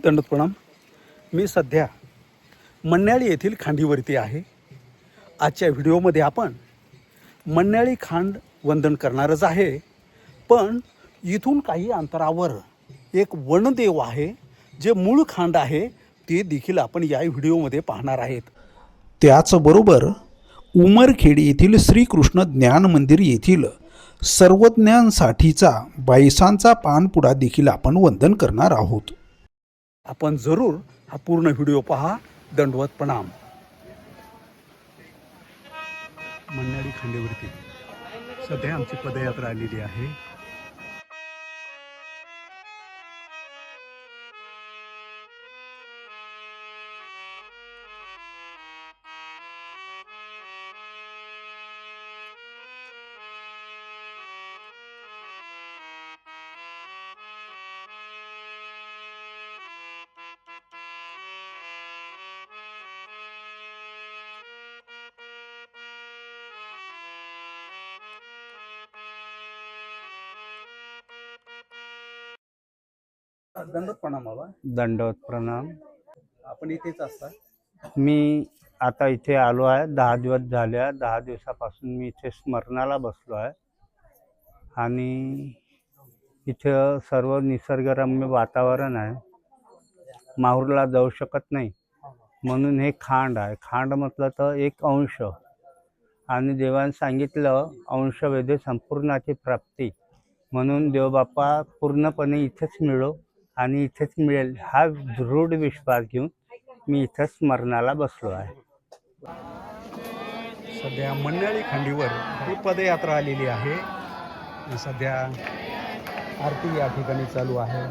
दंडवत प्रणाम. मी सध्या मन्याळी येथील खांडीवरती आहे. आजच्या व्हिडिओमध्ये आपण मन्याळी खांड वंदन करणारच आहे, पण इथून काही अंतरावर एक वनदेव आहे, जे मूळ खांड आहे ते देखील आपण या व्हिडिओमध्ये पाहणार आहेत. त्याचबरोबर उमरखेड येथील श्रीकृष्ण ज्ञान मंदिर येथील सर्वज्ञांसाठीचा बायसांचा पानपुडा देखील आपण वंदन करणार आहोत. आपण जरूर हा पूर्ण व्हिडिओ पहा. दंडवत प्रणाम. मन्याळी खांडीवरती सध्या आमची पदयात्रा आलेली आहे. दंडवत प्रणाम बाबा. दंडवत प्रणाम. आपण इथेच असता? मी आता इथे आलो आहे. 10 दिवस झाले आहे. 10 दिवसापासून मी इथे स्मरणाला बसलो आहे आणि इथं सर्व निसर्गरम्य वातावरण आहे. माहूरला जाऊ शकत नाही म्हणून हे खांड आहे. खांड म्हटलं तर एक अंश, आणि देवाने सांगितलं अंश वेधे संपूर्णाची प्राप्ती, म्हणून देवबाप्पा पूर्णपणे इथेच मिळो आणि इथेच मिळेल हा दृढ विश्वास घेऊन मी इथं स्मरणाला बसलो आहे. सध्या मन्याळी खांडीवर ही पदयात्रा आलेली आहे. सध्या आरती या ठिकाणी चालू आहे.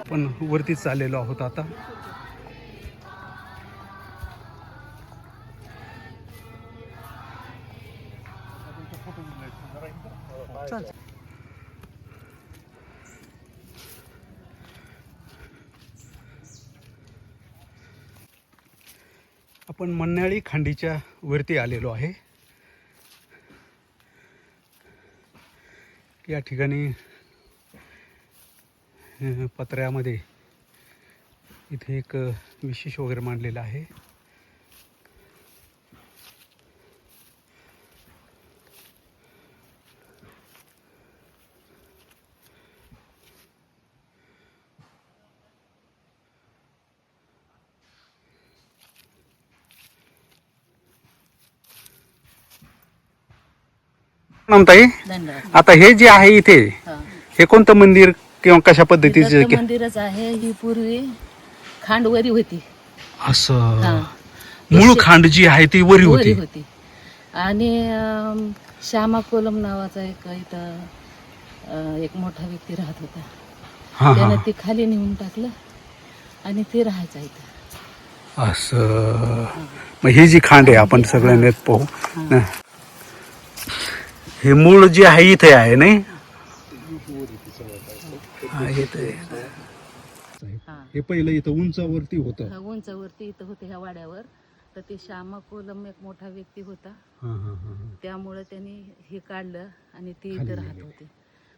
पण वरती चाललेलो आहोत आता. आपण मन्याळी खांडीच्या वरती आलेलो आहे. या ठिकाणी पत्र्यामध्ये इथे एक विशेष वगैरे मांडलेलं आहे. ताई, आता हे जे आहे इथे, हे कोणतं मंदिर किंवा कशा पद्धतीचे मंदिरच आहे? ही पूर्वी खांडवरी होती. असं मूळ खांड जी आहे ती वरी होती. आणि श्यामा कोलम नावाचा एक मोठा व्यक्ती राहत होता. त्याने ती खाली नेऊन टाकलं आणि ते राहायचं इथं. असं मग ही जी खांड आहे आपण सगळ्यांनी पाहू. हे मूळ जे आहे इथे आहे नाही. हे पहिलं इथं उंचावरती होतं. उंचावरती इथं होतं ह्या वाड्यावर. तर ते श्यामा कोलम एक मोठा व्यक्ती होता. त्यामुळे त्यांनी हे काढलं आणि ते इथं राहत होते.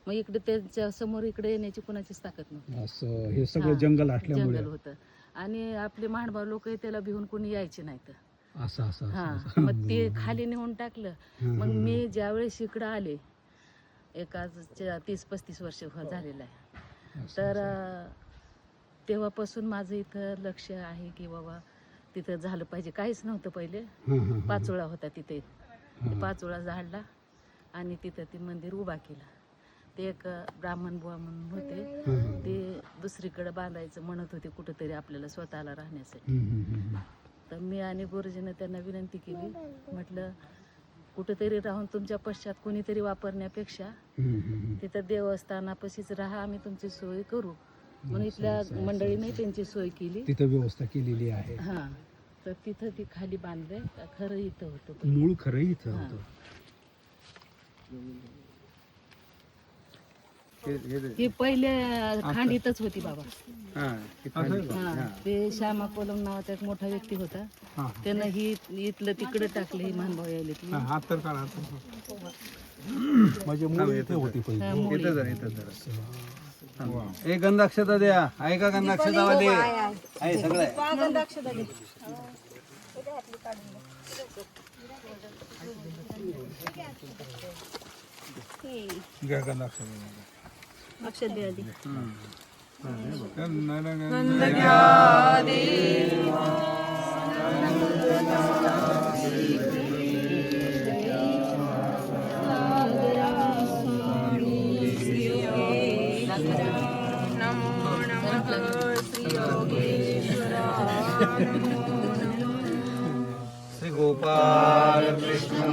मग इकडे त्यांच्या समोर इकडे येण्याची कुणाचीच ताकद नव्हती. असं हे सगळं जंगल असल्यामुळे जंगल होतं आणि आपले महानुभाव लोक त्याला भिवून कोणी यायचे नाहीत. असं असं मग ते खाली नेऊन टाकलं. मग मी ज्यावेळेस इकडं आले, एक आज 30-35 वर्ष झालेलं आहे. तर तेव्हापासून माझं इथं लक्ष आहे की बाबा तिथं झालं पाहिजे. काहीच नव्हतं पहिले. पाचोळा होता तिथे. पाचोळा झाडला आणि तिथं ते मंदिर उभा केलं. ते एक ब्राह्मण बुवा म्हणून होते, ते दुसरीकडे बांधायचं म्हणत होते कुठंतरी आपल्याला स्वतःला राहण्यासाठी. तर मी आणि गुरुजीने त्यांना विनंती केली, म्हटलं कुठेतरी राहून तुमच्या पश्चात कोणीतरी वापरण्यापेक्षा तिथं देवस्थानापाशीच राहा, आम्ही तुमची सोय करू. म्हणून इथल्या मंडळीने त्यांची सोय केली, तिथं व्यवस्था केलेली आहे. तर तिथं ती खाली बांधले. खरं इथं होतं, मूळ खरं इथं होतं. ही पहिले खांडीतच होती बाबा. हा, ते श्यामा कोलम नावाचा एक मोठा व्यक्ती होता, त्यानं ही इथलं तिकडे टाकलं. ही महानुभाव यायले ती म्हणजे मूळ इथे होती पहिली. एक गंधाक्षता द्या. आहे का गंधाक्षता वाले? आहे सगळं श्री गोपाल कृष्ण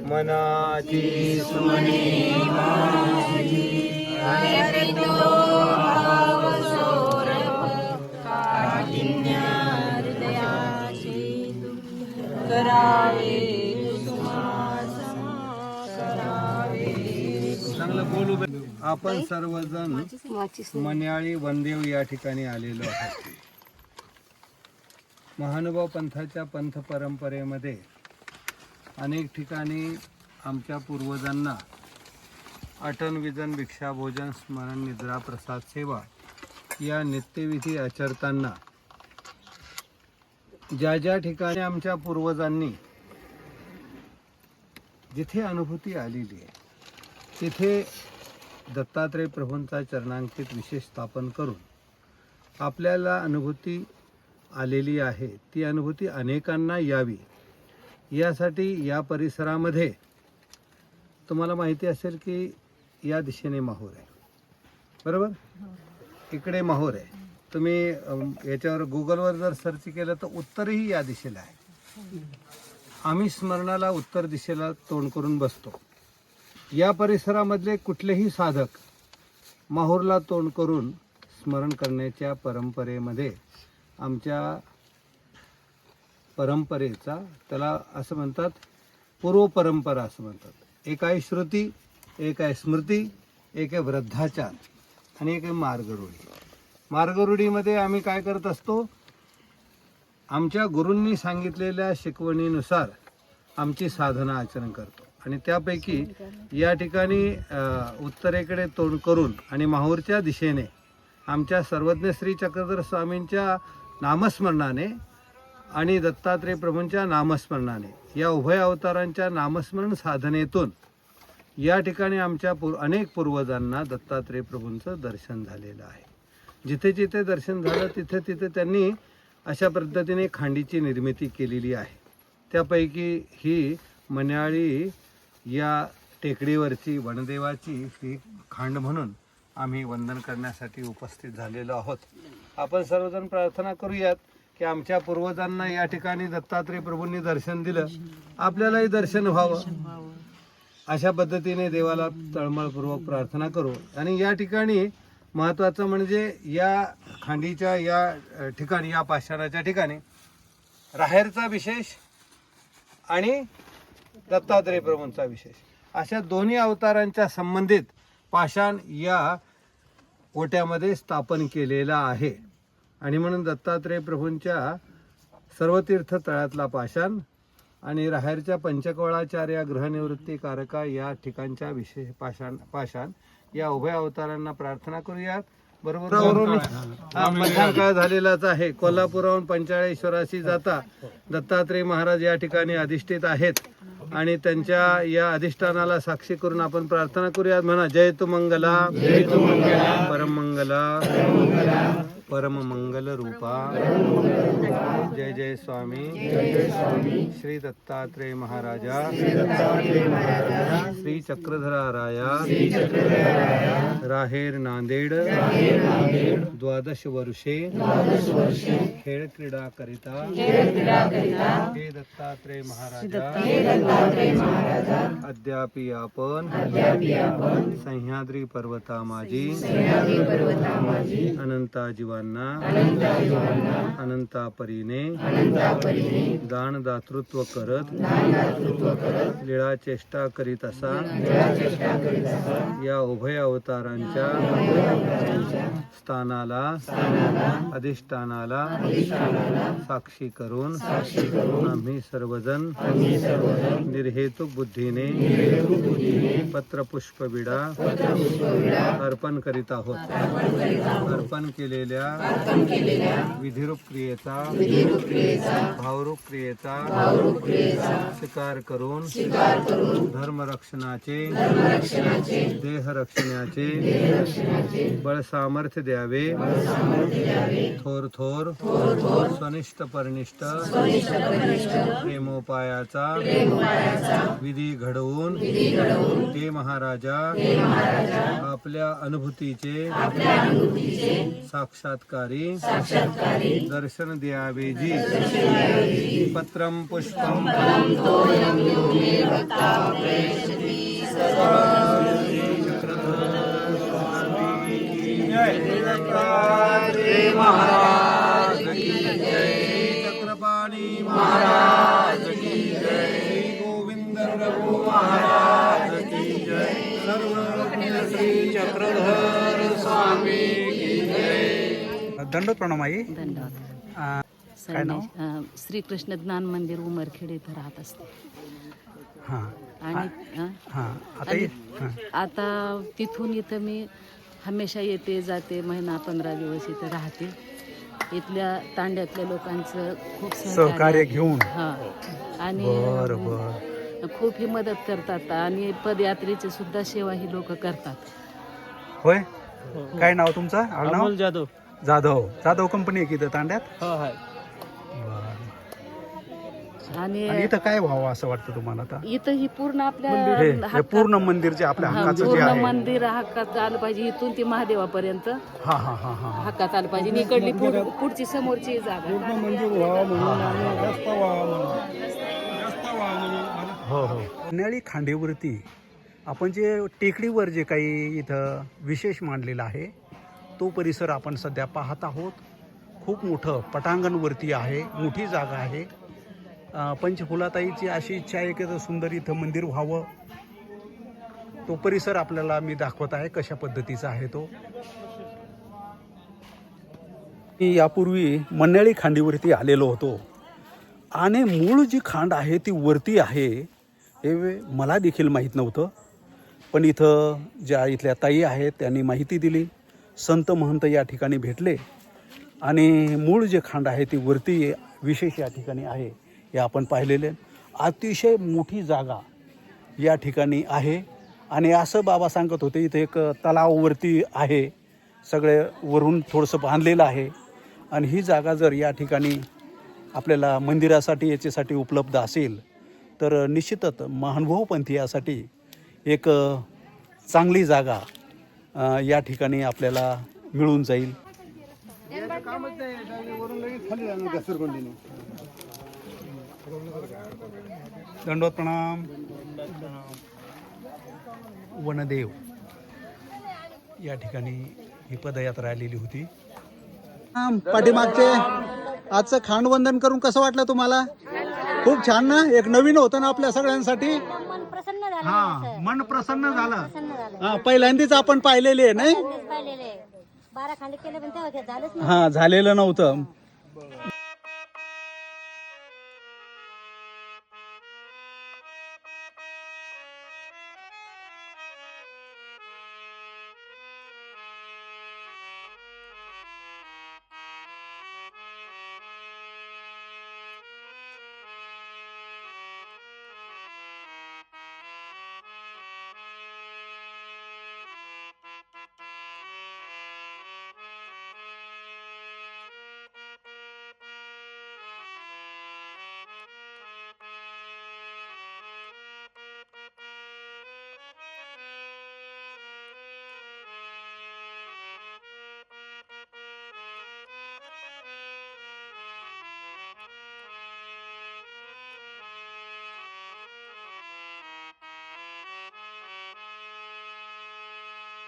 मनाची सुमनी चांगलं बोलू. आपण सर्वजण मन्याळी वनदेव या ठिकाणी आलेलो आहोत. महानुभाव पंथाच्या पंथ परंपरेमध्ये अनेक ठिकाणी आमच्या पूर्वजांना अटन विजन भिक्षा भोजन स्मरण निद्रा प्रसाद सेवा या नित्यविधी आचरताना ज्या ज्या ठिकाणी आमच्या पूर्वजांनी जिथे अनुभूती आलेली आहे तिथे दत्तात्रय प्रभूंचा चरणांकित विशेष स्थापन करून आपल्याला अनुभूती आलेली आहे ती अनुभूती अनेकांना यावी यासाठी या परिसरामध्ये तुम्हाला माहिती असेल की या दिशेने माहूर आहे, बरोबर? इकडे माहूर आहे. तुम्ही याच्यावर गुगलवर जर सर्च केलं तर उत्तरही या दिशेला आहे. आम्ही स्मरणाला उत्तर दिशेला तोंड करून बसतो. या परिसरामधले कुठलेही साधक माहूरला तोंड करून स्मरण करण्याच्या परंपरेमध्ये आमच्या परंपरेचा त्याला असं म्हणतात पूर्व परंपरा असं म्हणतात. एक आहे श्रुती, एक आहे स्मृती, एक आहे वृद्धाचार आणि एक आहे मार्गरूढी. मार्गरूढीमध्ये आम्ही काय करत असतो, आमच्या गुरूंनी सांगितलेल्या शिकवणीनुसार आमची साधना आचरण करतो. आणि त्यापैकी या ठिकाणी उत्तरेकडे तोंड करून आणि माहूरच्या दिशेने आमच्या सर्वज्ञ श्री चक्रधर स्वामींच्या नामस्मरणाने आणि दत्तात्रय प्रभूंच्या नामस्मरणाने या उभय अवतारांच्या नामस्मरण साधनेतून या ठिकाणी आमच्या अनेक पूर्वजांना दत्तात्रय प्रभूंचं दर्शन झालेलं आहे. जिथे जिथे दर्शन झालं तिथे तिथे त्यांनी अशा पद्धतीने खांडीची निर्मिती केलेली आहे. त्यापैकी ही मन्याळी या टेकडीवरची वनदेवाची ही खांड म्हणून आम्ही वंदन करण्यासाठी उपस्थित झालेलो आहोत. आपण सर्वजण प्रार्थना करूयात की आमच्या पूर्वजांना या ठिकाणी दत्तात्रय प्रभूंनी दर्शन दिलं, आपल्यालाही दर्शन व्हावं अशा पद्धतीने देवाला तळमळपूर्वक प्रार्थना करू. आणि या ठिकाणी महत्त्वाचं म्हणजे या खांडीच्या या ठिकाणी या पाषाणाच्या ठिकाणी राहेरचा विशेष आणि दत्तात्रय प्रभूंचा विशेष अशा दोन्ही अवतारांच्या संबंधित पाषाण या ओट्यामध्ये स्थापन केलेला आहे. आणि म्हणून दत्तात्रय प्रभूंच्या सर्वतीर्थ तळातला पाषाण आणि राहेरच्या पंचकवळाचार्य गृहनिवृत्ती कारका या ठिकाणच्या विशेष पाषाण या उभय अवतारांना प्रार्थना करूयात. बरोबर मध्यान काळ झालेलाच आहे. कोल्हापुराहून पंचाळेश्वराशी जाता दत्तात्रय महाराज या ठिकाणी अधिष्ठित आहेत आणि त्यांच्या या अधिष्ठानाला साक्षी करून आपण प्रार्थना करूयात. म्हणा जय तु मंगला परम मंगला परम मंगल रूपा जय जय स्वामी श्री दत्तात्रय महाराजा श्री चक्रधराराया राहेर नांदेड 12 वर्षे खेळ क्रीडा करिता हे दत्तात्रय महाराजा अद्यापि आपण सह्याद्री पर्वता माझी अनंता जीवांना अनंता परीने दान दातृत्व करत लीळा चेष्टा करीत असा या उभय अवतारांच्या स्थानाला अधिष्ठानाला साक्षी करून आम्ही सर्वजण निर्हेतुक बुद्धीने पत्रपुष्प विडा अर्पण करीत आहोत. अर्पण केलेल्या विधिरूप क्रियेचा भावरूप क्रियेचा स्वीकार करून धर्मरक्षणाचे देहरक्षणाचे बळ सामर्थ्य द्यावे. थोर थोर स्वनिष्ठ परनिष्ठ प्रेमोपायाचा विधी घडवून ते महाराजा आपल्या अनुभूतीचे साक्षात्कारी दर्शन द्यावे जी. पत्रम पुष्पम महाराज की जय. चक्रपाणी महाराज की जय. गोविंद प्रभु महाराज की जय. सर्व श्री चक्रधर स्वामी की जय. दंडोत प्रणाम आई. धन्यवाद. काय नाव? श्रीकृष्ण ज्ञान मंदिर उमरखेड इथं राहत असते. हां आणि हां आता आणि हां आता तिथून इथं मी हमेशा येते जाते. महिना 15 दिवस इथं राहते. इथल्या तांड्यातल्या लोकांचं खूप सहकार्य घेऊन. हां आणि बरं बरं. खूप ही मदत करतात आणि पदयात्रेची सुद्धा सेवा ही लोक करतात. होय. काय नाव तुमचं? आडनाव? जाधव. जाधव. जाधव कंपनी आहे की इथं तांड्यात? हो आहे. बरं. आणि आणि इथं काय व्हावं असं वाटतं तुम्हाला आता? इथं ही पूर्ण आपल्या हे पूर्ण मंदिर जे आपल्या हा, हक्काचं जे पूर्ण आहे. मंदिर हक्कात आलं पाहिजे. इथून ती महादेवापर्यंत हा हा हा हा. हक्कात आलं पाहिजे. आणि इकडली पुढची समोरची जागा हो हो. मन्याळी खांडेवरती आपण जे टेकडीवर जे काही इथं विशेष मांडलेलं आहे तो परिसर आपण सध्या पाहत आहोत. खूप मोठं पटांगणवरती आहे. मोठी जागा आहे. पंचफुलाताईची अशी इच्छा आहे की सुंदर इथं मंदिर व्हावं. तो परिसर आपल्याला मी दाखवत आहे कशा पद्धतीचा आहे तो. मी यापूर्वी मन्याळी खांडीवरती आलेलो होतो आणि मूळ जी खांड आहे ती वरती आहे हे मला देखील माहीत नव्हतं. पण इथं ज्या इथल्या ताई आहेत त्यांनी माहिती दिली. संत महंत या ठिकाणी भेटले आणि मूळ जे खांड आहे ती वरती विशेष या ठिकाणी आहे हे आपण पाहिलेले. अतिशय मोठी जागा या ठिकाणी आहे. आणि असं बाबा सांगत होते इथे एक तलाववरती आहे. सगळे वरून थोडंसं बांधलेलं आहे. आणि ही जागा जर या ठिकाणी आपल्याला मंदिरासाठी याच्यासाठी उपलब्ध असेल तर निश्चितच महानुभाव पंथीयासाठी एक चांगली जागा या ठिकाणी आपल्याला मिळून जाईल. दंडोत प्रणाम. वनदेव या ठिकाणी ही पदयात्रा आलेली होती. पाठीमागचे आजचं खांडवंदन करून कसं वाटलं तुम्हाला? खूप छान ना. एक नवीन होतं ना आपल्या सगळ्यांसाठी. मन प्रसन्न झालं. हा, मन प्रसन्न झालं. प्रसन्न झालं. हा, पहिल्यांदाच आपण पाहिलेली आहे नाही. पाहिलेले 12 खांड केले पण तेव्हा झालंच नाही. हा, झालेलं नव्हतं.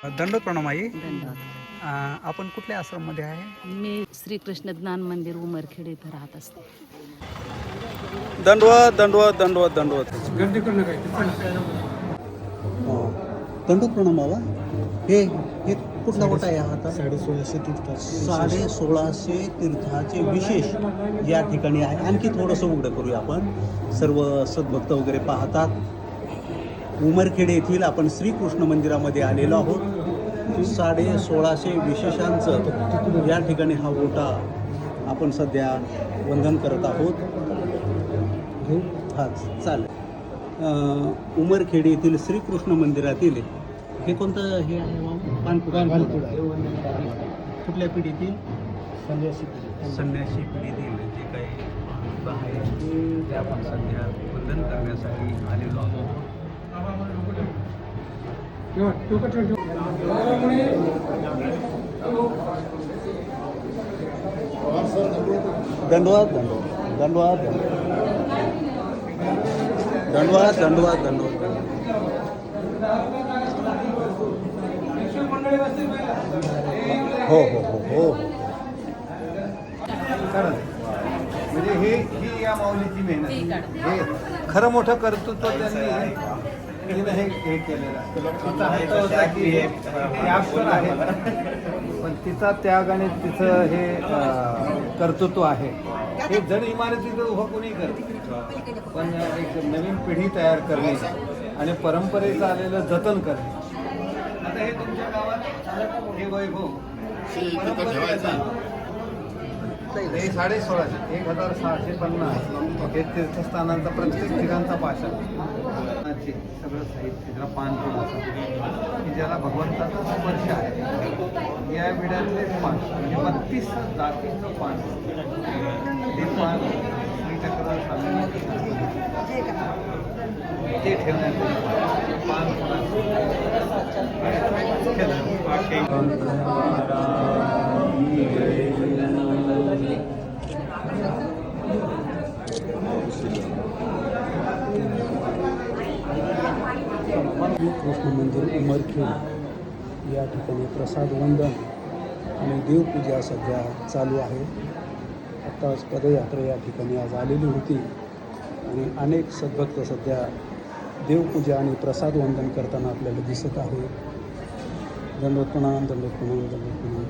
दंडोत प्रणाम आई. धन्यवाद. आपण कुठल्या आश्रममध्ये आहे? मी श्रीकृष्ण ज्ञान मंदिर उमरखेड इथं राहत असते. दंडवत दंडवत दंडवत दंडवत. दंडोत प्रणाम बाबा. हे कुठला गोटा आहे हा आता? 1650 तीर्थाचे विशेष या ठिकाणी आहे. आणखी थोडंसं उघडं करूया आपण. सर्व सद्भक्त वगैरे पाहतात. उमरखेड येथील आपण श्रीकृष्ण मंदिरामध्ये आलेलो आहोत. 1650 विशेषांचं या ठिकाणी हा गोटा आपण सध्या वंदन करत आहोत. हाच चालेल. उमरखेड येथील श्रीकृष्ण मंदिरातील हे कोणतं हे आहे? पानपुडा. कुठल्या पिढीतील? संन्यासी पिढीतील जे काही लोक आहेत ते आपण सध्या वंदन करण्यासाठी आलेलो आहोत. दंडवाद दंडवाद दंडवाद दंडवाद दंडवाद दंडवाद. हो हो हो हो. खरंच म्हणजे ही या माऊलीची मेहनत. हे खरं मोठं कर्तृत्व त्यांनी तिने हे केलेलं होता की हे अक्षर आहे, पण तिचा त्याग आणि तिचं हे कर्तृत्व आहे. हे जड इमारतीचं उभं कोणी करत, पण एक नवीन पिढी तयार करणे आणि परंपरेचं आलेलं जतन करणे. आता हे तुमच्या गावात हे वैभव हे 1650 1650 हे तीर्थस्थानांचा प्रत्येक ठिकाणचा पाषाण सगळं साहित्य त्याला पानपुडा की ज्याला भगवंताचा स्पर्श आहे. या विड्यातले पान म्हणजे 32 जातीचं पान. हे पान श्रीचक्र ते ठेवण्यात पानपुडा कृष्ण मंदिर उमरखेड या ठिकाणी प्रसाद वंदन आणि देवपूजा सध्या चालू आहे. आत्ताच पदयात्रा या ठिकाणी आज आलेली होती आणि अनेक सद्भक्त सध्या देवपूजा आणि प्रसाद वंदन करताना आपल्याला दिसत आहे. दंडवत प्रणाम दंडवत प्रणाम दंडवत प्रणाम.